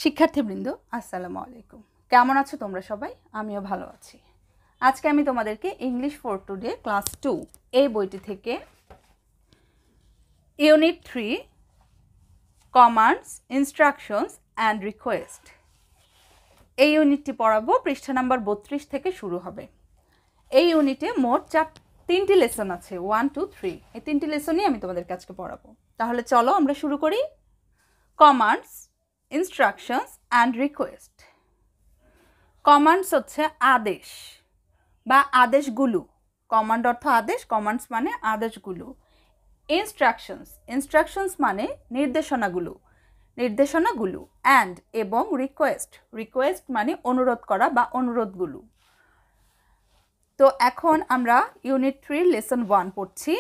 শিক্ষার্থীবৃন্দ আসসালামু আলাইকুম। কেমন আছো তোমরা সবাই? আমিও ভালো আছি। আজকে আমি তোমাদেরকে ইংলিশ ফর টুডে ক্লাস 2 এই বইটি থেকে unit 3 commands, instructions and request এই ইউনিটটি পড়াবো। পৃষ্ঠা নাম্বার 32 থেকে শুরু হবে। এই ইউনিটে মোট তিনটি লেসন আছে, 1, 2, 3। এই তিনটি লেসনই আমি তোমাদেরকে আজকে পড়াবো। তাহলে চলো আমরা শুরু করি। Commands, instructions and request. Commands হচ্ছে আদেশ বা আদেশগুলো। কমান্ড অর্থ আদেশ, কমান্ডস মানে আদেশগুলো। ইনস্ট্রাকশনস মানে নির্দেশনাগুলো। অ্যান্ড এবং রিকোয়েস্ট মানে অনুরোধ করা বা অনুরোধগুলো। তো এখন আমরা ইউনিট 3 লেসন 1 পড়ছি।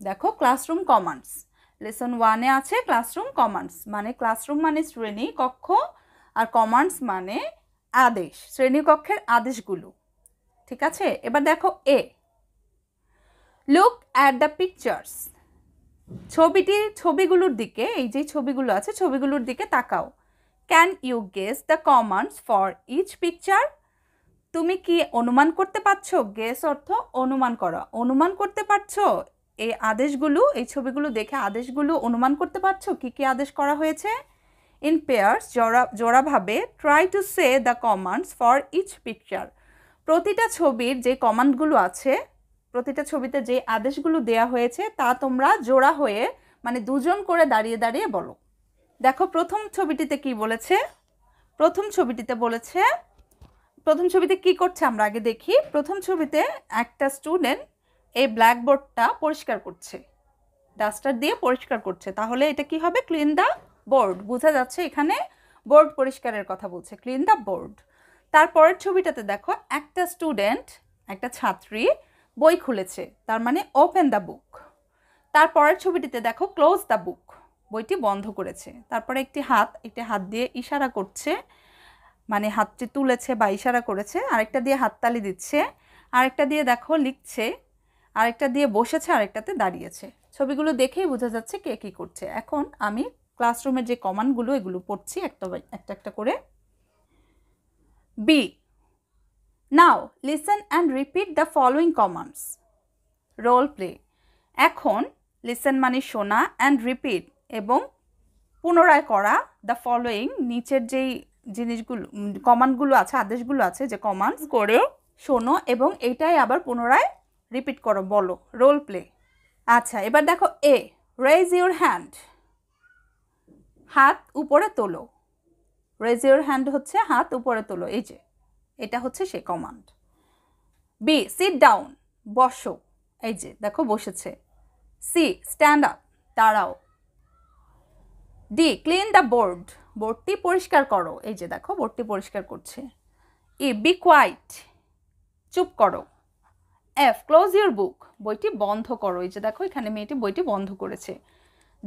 দেখো, ক্লাসরুম কমান্ডস। লেসন 1-এ আছে ক্লাসরুম কমান্ডস, মানে ক্লাসরুম মানে শ্রেণী কক্ষ, আর কমান্ডস মানে আদেশ, শ্রেণীকক্ষের আদেশগুলো। ঠিক আছে, এবার দেখো A, look at the pictures. ছবিগুলোর দিকে, এই যে ছবিগুলো আছে ছবিগুলোর দিকে তাকাও। Can you guess the commands for each picture. তুমি কি অনুমান করতে পারছো? গেস অর্থ অনুমান করা। অনুমান করতে পারছো এই আদেশগুলো, এই ছবিগুলো দেখে আদেশগুলো অনুমান করতে পারছো কি কি আদেশ করা হয়েছে? ইন পেয়ার্স, জোড়াভাবে, try to say the commands for each picture. প্রতিটা ছবির যে কমান্ডগুলো আছে, প্রতিটা ছবিতে যে আদেশগুলো দেয়া হয়েছে তা তোমরা জোড়া হয়ে, মানে দুজন করে দাঁড়িয়ে দাঁড়িয়ে বলো। দেখো প্রথম ছবিটিতে কি বলেছে। প্রথম ছবিতে কি করছে আমরা আগে দেখি। প্রথম ছবিতে একটা স্টুডেন্ট এই ব্ল্যাকবোর্ডটা পরিষ্কার করছে, ডাস্টার দিয়ে পরিষ্কার করছে। তাহলে এটা কি হবে? Clean the board. বোঝা যাচ্ছে এখানে বোর্ড পরিষ্কারের কথা বলছে, ক্লিন দ্য বোর্ড। তারপরের ছবিটাতে দেখো, একটা স্টুডেন্ট, একটা ছাত্রী বই খুলেছে, তার মানে ওপেন দ্য বুক। তারপরের ছবিটিতে দেখো, ক্লোজ দ্য বুক, বইটি বন্ধ করেছে। তারপরে একটি হাত দিয়ে ইশারা করছে, মানে হাতটি তুলেছে বা ইশারা করেছে, আরেকটা দিয়ে হাততালি দিচ্ছে, আরেকটা দিয়ে দেখো লিখছে, আরেকটা দিয়ে বসেছে, আরেকটাতে দাঁড়িয়েছে। ছবিগুলো দেখেই বোঝা যাচ্ছে কে কী করছে। এখন আমি ক্লাসরুমের যে কমান্ডগুলো এগুলো পড়ছি একটা করে। B, now listen and repeat the following commands. Role play. এখন লিসেন মানে শোনা, অ্যান্ড রিপিট এবং পুনরায় করা, দ্য ফলোয়িং নিচের যেই জিনিসগুলো কমান্ডগুলো আছে, আদেশগুলো আছে, যে কমান্ডস করে শোনো এবং এইটাই আবার পুনরায় রিপিট করো, বলো। Role play. আচ্ছা, এবার দেখো এ, রেজ ইউর হ্যান্ড, হাত উপরে তোলো। রেজ ইউর হ্যান্ড হচ্ছে হাত উপরে তোলো, এই যে এটা হচ্ছে সে কমান্ড। বি, সিট ডাউন, বসো, এই যে দেখো বসেছে। সি, স্ট্যান্ড আপ, দাঁড়াও। ডি, ক্লিন দ্য বোর্ড, বোর্ডটি পরিষ্কার করো, এই যে দেখো বোর্ডটি পরিষ্কার করছে। ই, বি কোয়াইট, চুপ করো। এফ, ক্লোজ ইউর বুক, বইটি বন্ধ করো, এই যে দেখো এখানে মেয়েটি বইটি বন্ধ করেছে।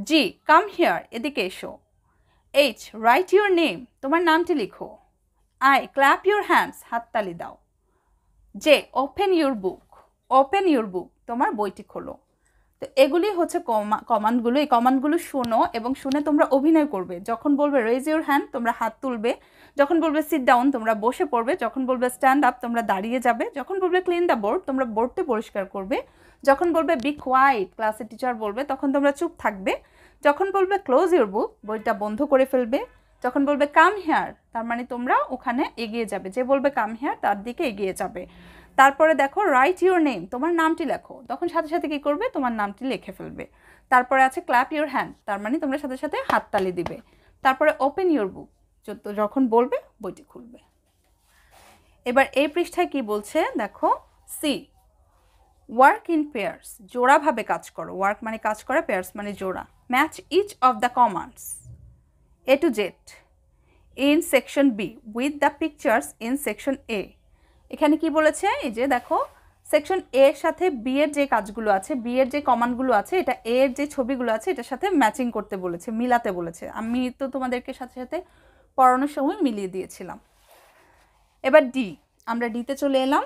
জি, কাম হিয়ার, এদিকে এসো। এইচ, রাইট ইউর নেম, তোমার নামটি লিখো। আই, ক্ল্যাপ ইউর হ্যান্ডস, হাততালি দাও। জে, ওপেন ইউর বুক, তোমার বইটি খোলো। তো এগুলি হচ্ছে কমান্ডগুলো। এই কমান্ডগুলো শোনো এবং শুনে তোমরা অভিনয় করবে। যখন বলবে রেজ ইউর হ্যান্ড, তোমরা হাত তুলবে। যখন বলবে সিট ডাউন, তোমরা বসে পড়বে। যখন বলবে স্ট্যান্ড আপ, তোমরা দাঁড়িয়ে যাবে। যখন বলবে ক্লিন দ্য বোর্ড, তোমরা বোর্ডটি পরিষ্কার করবে। যখন বলবে বি কোয়াইট, ক্লাসের টিচার বলবে, তখন তোমরা চুপ থাকবে। যখন বলবে ক্লোজ ইউর বুক, বইটা বন্ধ করে ফেলবে। যখন বলবে কাম হিয়ার, তার মানে তোমরা ওখানে এগিয়ে যাবে। যে বলবে কাম হিয়ার তার দিকে এগিয়ে যাবে। তারপরে দেখো রাইট ইউর নেম, তোমার নামটি লেখো, তখন সাথে সাথে কী করবে? তোমার নামটি লিখে ফেলবে। তারপরে আছে ক্ল্যাপ ইউর হ্যান্ড, তার মানে তোমরা সাথে সাথে হাততালি দিবে। তারপরে ওপেন ইউর বুক, যখন বলবে বইটি খুলবে। এবার এই পৃষ্ঠায় কি বলছে দেখো। সি, ওয়ার্ক ইন পেয়ার্স, জোড়াভাবে কাজ করো। ওয়ার্ক মানে কাজ করা, পেয়ার্স মানে জোড়া। Match each of the commands A to Z in section B with the pictures in section A. এখানে কি বলেছে? এই যে দেখো, সেকশন এ এর সাথে বি এর যে কাজগুলো আছে, বি এর যে কমান্ডগুলো আছে, এটা এ এর যে ছবিগুলো আছে এটার সাথে ম্যাচিং করতে বলেছে, মিলাতে বলেছে। আমি তো তোমাদেরকে সাথে সাথে পড়ানোর সময় মিলিয়ে দিয়েছিলাম। এবার ডি, আমরা ডিতে চলে এলাম।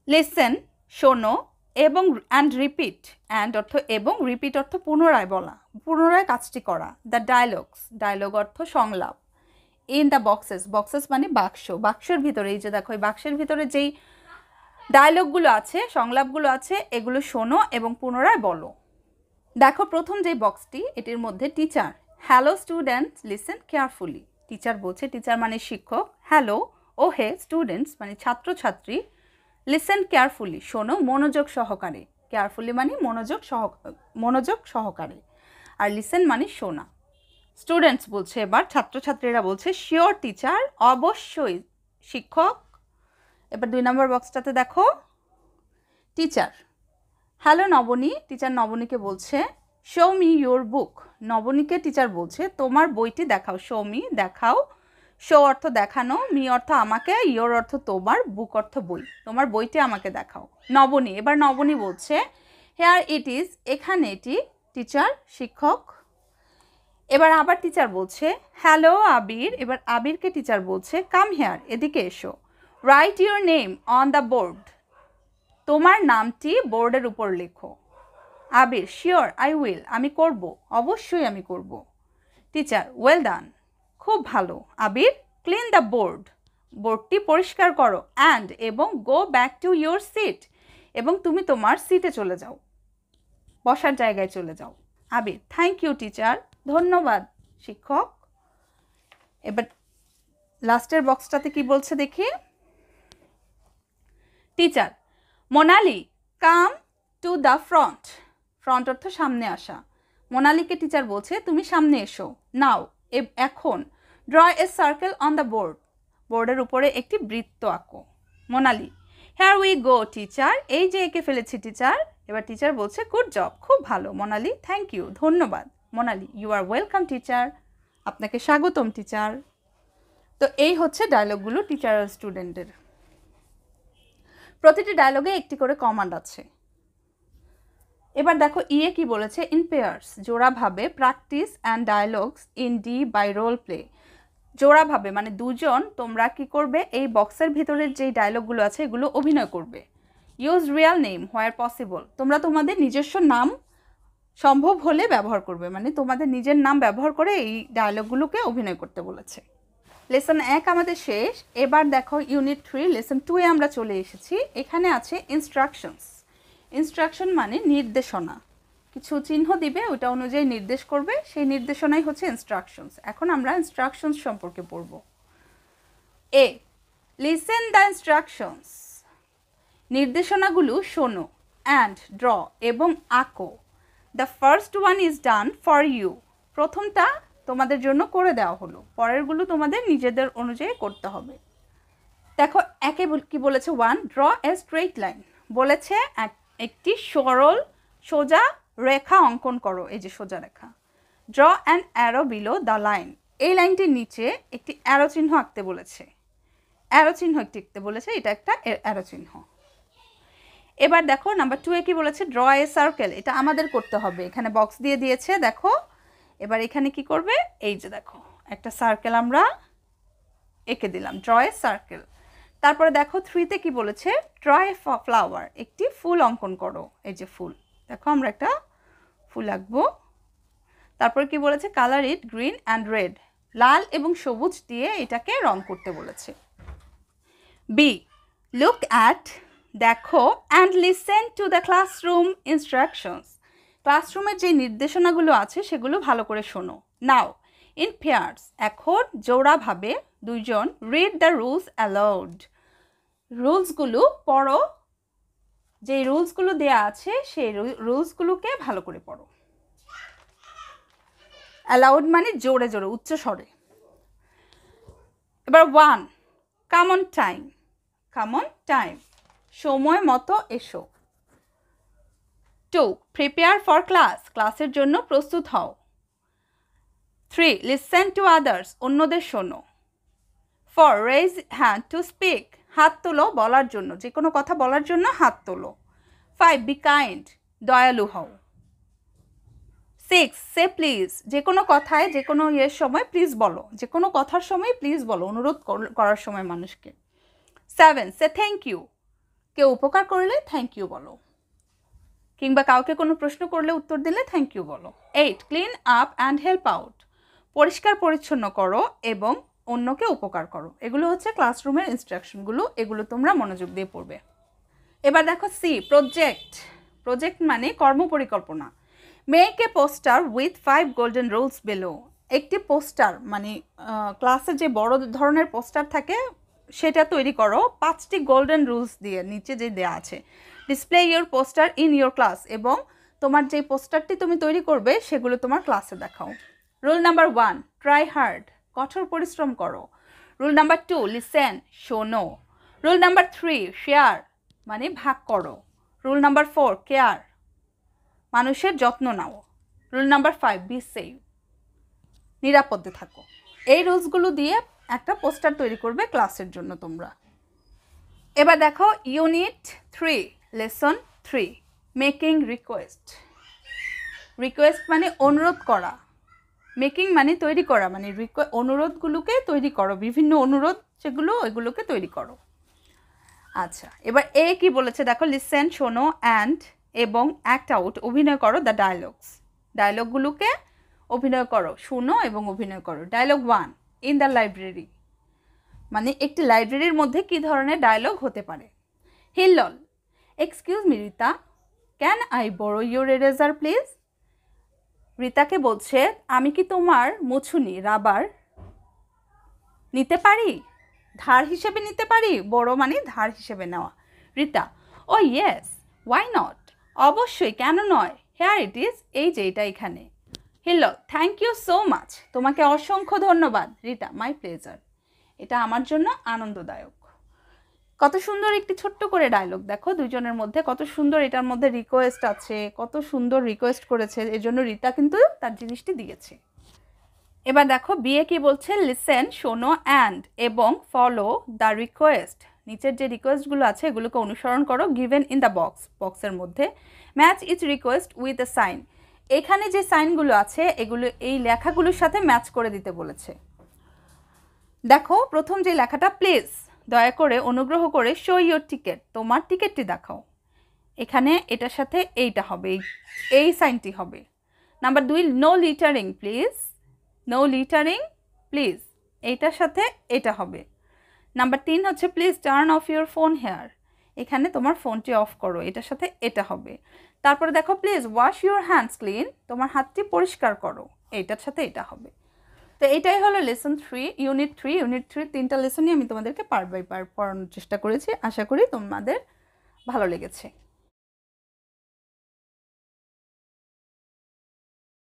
লিসেন, শোনো, এবং অ্যান্ড রিপিট, অ্যান্ড অর্থ এবং, রিপিট অর্থ পুনরায় বলা, পুনরায় কাজটি করা। দ্য ডায়লগ অর্থ সংলাপ। ইন দ্য বক্সেস, বক্সেস মানে বাক্স, বাক্সের ভিতরে, এই যে দেখো এই বাক্সের ভিতরে যেই ডায়লগগুলো আছে, সংলাপগুলো আছে, এগুলো শোনো এবং পুনরায় বলো। দেখো প্রথম যেই বক্সটি, এটির মধ্যে teacher, hello students listen carefully. Teacher বলছে, টিচার মানে শিক্ষক, হ্যালো ও হে স্টুডেন্টস মানে ছাত্রছাত্রী, লিসেন কেয়ারফুলি শোনো মনোযোগ সহকারে, কেয়ারফুলি মানে মনোযোগ সহকারে, আর লিসেন মানে শোনা। স্টুডেন্টস বলছে, এবার ছাত্রছাত্রীরা বলছে শিওর টিচার, অবশ্যই শিক্ষক। এবার 2 নম্বর বক্সটাতে দেখো টিচার, হ্যালো নবনী, টিচার নবনীকে বলছে শো মি ইয়োর বুক, নবনীকে টিচার বলছে তোমার বইটি দেখাও, শো মি দেখাও, শো অর্থ দেখানো, মি অর্থ আমাকে, ইয়োর অর্থ তোমার, বুক অর্থ বই, তোমার বইটি আমাকে দেখাও। নবনী, এবার নবনী বলছে হেয়ার ইট ইজ, এখানে এটি, টিচার শিক্ষক। এবার আবার টিচার বলছে হ্যালো আবির, এবার আবিরকে টিচার বলছে কাম হেয়ার, এদিকে এসো, right your name on the board, তোমার নামটি বোর্ডের উপর লেখো। আবির, শিওর আই উইল, আমি করব, অবশ্যই আমি করব। টিচার, ওয়েল ডান, খুব ভালো। আবির, ক্লিন দ্য বোর্ড, বোর্ডটি পরিষ্কার করো, অ্যান্ড এবং go back to your seat, এবং তুমি তোমার সিটে চলে যাও, বসার জায়গায় চলে যাও। আবির, থ্যাংক ইউ টিচার, ধন্যবাদ শিক্ষক। এবার লাস্টের বক্সটাতে কি বলছে দেখি, teacher, Monali come to the front, front অর্থ সামনে আসা, মোনালিকে টিচার বলছে তুমি সামনে এসো। নাও, এখন draw A circle on the board, বোর্ডের উপরে একটি বৃত্ত আঁকো। Monali, here we go teacher, এই যে এঁকে ফেলেছি টিচার। এবার টিচার বলছে গুড জব, খুব ভালো। মোনালি, থ্যাংক ইউ, ধন্যবাদ। Monali, you are welcome teacher, আপনাকে স্বাগতম টিচার। তো এই হচ্ছে ডায়লগগুলো টিচার আর স্টুডেন্টের। প্রতিটি ডায়লগে একটি করে কমান্ড আছে। এবার দেখো ইয়ে কি বলেছে, ইন পেয়ার্স, জোড়াভাবে, practice and dialogues in D by role play, জোড়াভাবে মানে দুজন তোমরা কি করবে, এই বক্সের ভিতরের যেই ডায়লগগুলো আছে এগুলো অভিনয় করবে। ইউজ রিয়াল নেম হোয়ার পসিবল, তোমরা তোমাদের নিজস্ব নাম সম্ভব হলে ব্যবহার করবে, মানে তোমাদের নিজের নাম ব্যবহার করে এই ডায়লগগুলোকে অভিনয় করতে বলেছে। লেসন 1 আমাদের শেষ। এবার দেখো ইউনিট 3 লেসন 2-এ আমরা চলে এসেছি। এখানে আছে ইনস্ট্রাকশনস। ইনস্ট্রাকশন মানে নির্দেশনা, কিছু চিহ্ন দিবে, ওটা অনুযায়ী নির্দেশ করবে, সেই নির্দেশনাই হচ্ছে ইনস্ট্রাকশনস। এখন আমরা ইনস্ট্রাকশনস সম্পর্কে পড়ব। এ, লিসেন দ্য ইনস্ট্রাকশনস, নির্দেশনাগুলো শোনো, অ্যান্ড ড্র এবং আঁকো। The first one is done for you, প্রথমটা তোমাদের জন্য করে দেওয়া হলো, পরেরগুলো তোমাদের নিজেদের অনুযায়ী করতে হবে। দেখো একে কি বলেছে, 1 ড্র এ স্ট্রেইট লাইন, বলেছে একটি সরল সোজা রেখা অঙ্কন করো, এই যে সোজা রেখা। Draw an arrow below the line, এই লাইনটির নিচে একটি অ্যারো চিহ্ন আঁকতে বলেছে, অ্যারো চিহ্ন একটি আঁকতে বলেছে, এটা একটা অ্যারো চিহ্ন। এবার দেখো নাম্বার 2-এ কি বলেছে, ড্র এ সার্কেল, এটা আমাদের করতে হবে, এখানে বক্স দিয়ে দিয়েছে দেখো। এবার এখানে কি করবে, এই যে দেখো একটা সার্কেল আমরা এঁকে দিলাম, ড্র এ সার্কেল। তারপরে দেখো 3-তে কি বলেছে, ড্র এ ফ্লাওয়ার, একটি ফুল অঙ্কন করো, এই যে ফুল, দেখো আমরা একটা ফুল আঁকবো। তারপরে কি বলেছে, colour it green and red, লাল এবং সবুজ দিয়ে এটাকে রং করতে বলেছে। বি, লুক অ্যাট, দেখো, and listen to the classroom instructions, ক্লাসরুমের যে নির্দেশনাগুলো আছে সেগুলো ভালো করে শোনো। নাও, ইন পেয়ার্স, এখন জোড়াভাবে দুইজন, রিড দ্য রুলস অ্যালাউড, রুলসগুলো পড়ো, যে রুলসগুলো দেয়া আছে সেই রুলসগুলোকে ভালো করে পড়ো। অ্যালাউড মানে জোরে জোরে উচ্চ স্বরে। এবার 1 come on time, come on time, সময় মতো এসো। 2 প্রিপেয়ার ফর ক্লাস, ক্লাসের জন্য প্রস্তুত হও। 3 লিসেন টু আদার্স, অন্যদের শোনো। 4 রেজ হ্যান্ড টু স্পিক, হাত তোলো বলার জন্য, যে কোনো কথা বলার জন্য হাত তোলো। 5 বি কাইন্ড, দয়ালু হও। 6 সে প্লিজ, যে কোনো কথায় যে কোনো ইয়ের সময় প্লিজ বলো, যে কোনো কথার সময় প্লিজ বলো, অনুরোধ করার সময় মানুষকে। 7 সে থ্যাংক ইউ, কেউ উপকার করলে থ্যাংক ইউ বলো, কিংবা কাউকে কোনো প্রশ্ন করলে উত্তর দিলে থ্যাংক ইউ বলো। 8 clean up and help out, পরিষ্কার পরিচ্ছন্ন করো এবং অন্যকে উপকার করো। এগুলো হচ্ছে ক্লাসরুমের ইনস্ট্রাকশনগুলো, এগুলো তোমরা মনোযোগ দিয়ে পড়বে। এবার দেখো সি, প্রজেক্ট। প্রজেক্ট মানে কর্মপরিকল্পনা। Make a poster with 5 golden rules below. একটি পোস্টার মানে ক্লাসে যে বড় ধরনের পোস্টার থাকে সেটা তৈরি করো 5টি গোল্ডেন রুলস দিয়ে, নিচে যে দেয়া আছে। Display your poster in your class, এবং তোমার যে পোস্টারটি তুমি তৈরি করবে সেগুলো তোমার ক্লাসে দেখাও। রুল নাম্বার 1, ট্রাই হার্ড, কঠোর পরিশ্রম করো। রুল নাম্বার 2, লিসেন, শোনো। রুল নাম্বার 3, শেয়ার মানে ভাগ করো। রুল নাম্বার 4, কেয়ার মানুষের যত্ন নাও। রুল নাম্বার 5, বি সেফ, নিরাপদে থাকো। এই রুলসগুলো দিয়ে একটা পোস্টার তৈরি করবে ক্লাসের জন্য তোমরা। এবার দেখো unit 3, lesson 3, making request. Request মানে অনুরোধ করা, মেকিং মানে তৈরি করা, মানে অনুরোধগুলোকে তৈরি করো, বিভিন্ন অনুরোধ যেগুলো ওইগুলোকে তৈরি করো। আচ্ছা, এবার এ কি বলেছে দেখো, লিসেন, শোনো, অ্যান্ড এবং অ্যাক্ট আউট, অভিনয় করো দ্য ডায়লগস। ডায়লগগুলোকে অভিনয় করো, শুনো এবং অভিনয় করো। ডায়লগ 1, ইন দ্য লাইব্রেরি মানে একটি লাইব্রেরির মধ্যে কি ধরনের ডায়লগ হতে পারে। Hillol, excuse me Rita, can I borrow your eraser please. রিতাকে বলছে আমি কি তোমার মুছুনি রাবার নিতে পারি, ধার হিসেবে নিতে পারি। বড় মানে ধার হিসেবে নেওয়া। রিতা, ও ইয়েস, ওয়াই নট, অবশ্যই, কেন নয়। হেয়ার ইট ইজ, এই যে এটা এখানে। Hillol, thank you so much, তোমাকে অসংখ্য ধন্যবাদ। রিতা, মাই প্লেজার, এটা আমার জন্য আনন্দদায়ক। কত সুন্দর একটি ছোট্ট করে ডায়লগ দেখো দুজনের মধ্যে, কত সুন্দর। এটার মধ্যে রিকোয়েস্ট আছে, কত সুন্দর রিকোয়েস্ট করেছে, এর জন্য রিতা কিন্তু তার জিনিসটি দিয়েছে। এবার দেখো বিয়ে কি বলছে, লিসেন, শোনো, অ্যান্ড এবং ফলো দ্য রিকোয়েস্ট। নিচের যে রিকোয়েস্টগুলো আছে এগুলোকে অনুসরণ করো। গিভেন ইন দ্য বক্স, বক্সের মধ্যে। Match each request with a sign, এখানে যে সাইনগুলো আছে এগুলো এই লেখাগুলোর সাথে ম্যাচ করে দিতে বলেছে। দেখো প্রথম যে লেখাটা, প্লিজ, দয়া করে, অনুগ্রহ করে, শো ইউর টিকেট, তোমার টিকেটটি দেখাও। এখানে এটার সাথে এইটা হবে, এই সাইনটি হবে। Number 2, no littering please, no littering please, এইটার সাথে এটা হবে। নাম্বার 3 হচ্ছে please turn off your phone here, এখানে তোমার ফোনটি অফ করো, এটার সাথে এটা হবে। তারপরে দেখো please wash your hands clean, তোমার হাতটি পরিষ্কার করো, এইটার সাথে এটা হবে। তো এটাই হলো লেসন 3, ইউনিট 3। ইউনিট 3 3টা লেসনই আমি তোমাদেরকে পার্ট বাই পার্ট পড়ানোর চেষ্টা করেছি। আশা করি তোমাদের ভালো লেগেছে।